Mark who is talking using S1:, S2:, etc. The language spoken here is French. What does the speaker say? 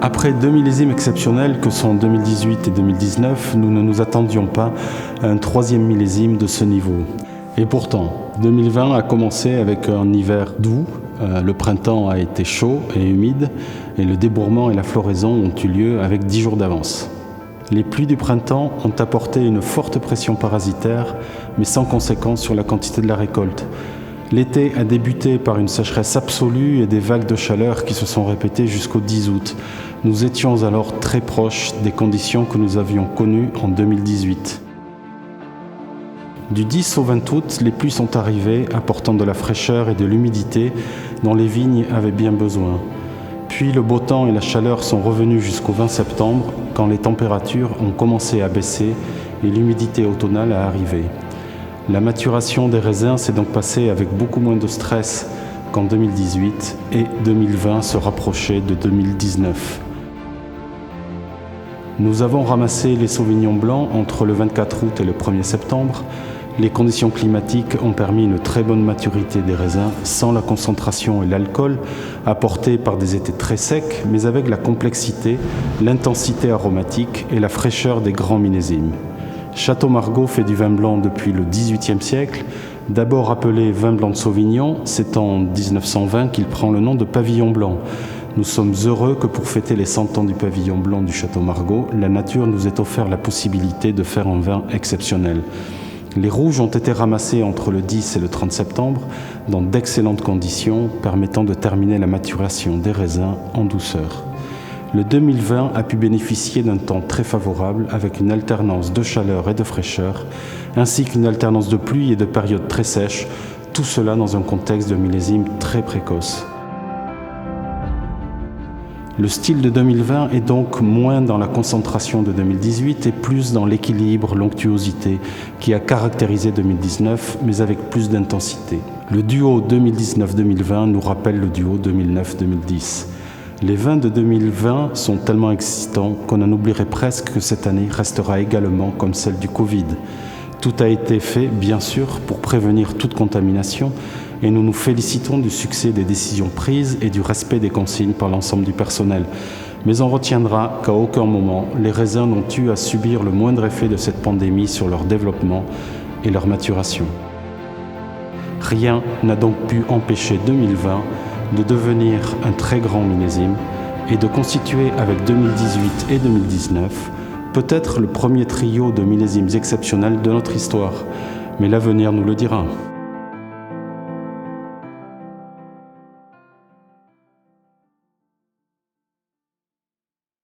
S1: Après deux millésimes exceptionnels que sont 2018 et 2019, nous ne nous attendions pas à un troisième millésime de ce niveau. Et pourtant, 2020 a commencé avec un hiver doux, le printemps a été chaud et humide, et le débourrement et la floraison ont eu lieu avec 10 jours d'avance. Les pluies du printemps ont apporté une forte pression parasitaire, mais sans conséquence sur la quantité de la récolte. L'été a débuté par une sécheresse absolue et des vagues de chaleur qui se sont répétées jusqu'au 10 août. Nous étions alors très proches des conditions que nous avions connues en 2018. Du 10 au 20 août, les pluies sont arrivées, apportant de la fraîcheur et de l'humidité dont les vignes avaient bien besoin. Puis le beau temps et la chaleur sont revenus jusqu'au 20 septembre, quand les températures ont commencé à baisser et l'humidité automnale a arrivé. La maturation des raisins s'est donc passée avec beaucoup moins de stress qu'en 2018 et 2020 se rapprochait de 2019. Nous avons ramassé les sauvignons blancs entre le 24 août et le 1er septembre. Les conditions climatiques ont permis une très bonne maturité des raisins sans la concentration et l'alcool apportés par des étés très secs, mais avec la complexité, l'intensité aromatique et la fraîcheur des grands millésimes. Château Margaux fait du vin blanc depuis le XVIIIe siècle. D'abord appelé vin blanc de Sauvignon, c'est en 1920 qu'il prend le nom de pavillon blanc. Nous sommes heureux que pour fêter les 100 ans du pavillon blanc du Château Margaux, la nature nous ait offert la possibilité de faire un vin exceptionnel. Les rouges ont été ramassés entre le 10 et le 30 septembre dans d'excellentes conditions permettant de terminer la maturation des raisins en douceur. Le 2020 a pu bénéficier d'un temps très favorable avec une alternance de chaleur et de fraîcheur, ainsi qu'une alternance de pluie et de périodes très sèches, tout cela dans un contexte de millésime très précoce. Le style de 2020 est donc moins dans la concentration de 2018 et plus dans l'équilibre, l'onctuosité qui a caractérisé 2019, mais avec plus d'intensité. Le duo 2019-2020 nous rappelle le duo 2009-2010. Les vins de 2020 sont tellement excitants qu'on en oublierait presque que cette année restera également comme celle du Covid. Tout a été fait, bien sûr, pour prévenir toute contamination et nous nous félicitons du succès des décisions prises et du respect des consignes par l'ensemble du personnel. Mais on retiendra qu'à aucun moment, les raisins n'ont eu à subir le moindre effet de cette pandémie sur leur développement et leur maturation. Rien n'a donc pu empêcher 2020 de devenir un très grand millésime et de constituer avec 2018 et 2019 peut-être le premier trio de millésimes exceptionnels de notre histoire. Mais l'avenir nous le dira.